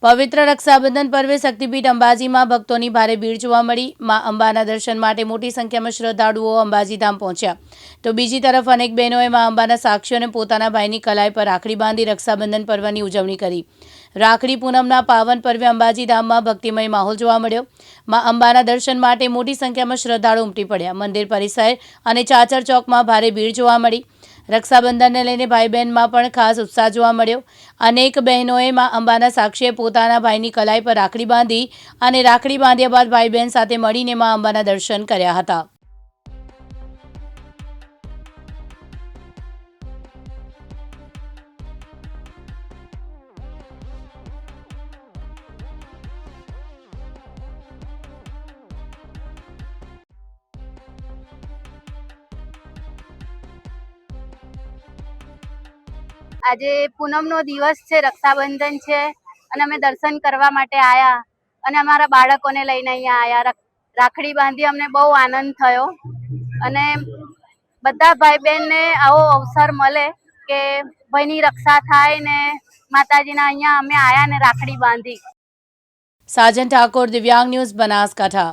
પવિત્ર રક્ષાબંધન પર્વે શક્તિપીઠ અંબાજીમાં ભક્તોની ભારે ભીડ જોવા મળી। માં અંબાના દર્શન માટે મોટી સંખ્યામાં શ્રદ્ધાળુઓ અંબાજી ધામ પહોંચ્યા, તો બીજી તરફ અનેક બહેનોએ માં અંબાના સાક્ષીઓને પોતાના ભાઈની કલાઈ પર રાખડી બાંધી રક્ષાબંધન પર્વની ઉજવણી કરી। રાખડી પૂનમના પાવન પર્વે અંબાજી ધામમાં ભક્તિમય માહોલ જોવા મળ્યો। માં અંબાના દર્શન માટે મોટી સંખ્યામાં શ્રદ્ધાળુઓ ઉમટી પડ્યા। મંદિર પરિસર અને ચાચર ચોકમાં ભારે ભીડ જોવા મળી। રક્ષાબંધનને લઈને ભાઈ બહેનમાં પણ ખાસ ઉત્સાહ જોવા મળ્યો। અનેક બહેનોએ માં અંબાના સાક્ષીએ પોતાના ભાઈની કલાઈ પર રાખડી બાંધી અને રાખડી બાંધ્યા બાદ ભાઈ બહેન સાથે મળીને માં અંબાના દર્શન કર્યા હતા। આજે પૂનમનો દિવસ છે, રક્ષાબંધન છે અને અમે દર્શન કરવા માટે આવ્યા અને અમારા બાળકોને લઈને અહીંયા આવ્યા। રાખડી બાંધી અમને બહુ આનંદ થયો અને બધા ભાઈ બહેનને આવો અવસર મળે કે ભાઈની રક્ષા થાય ને માતાજીના અહીંયા અમે આવ્યા ને રાખડી બાંધી। સાજન ઠાકોર, દિવ્યાંગ ન્યૂઝ, બનાસકાંઠા।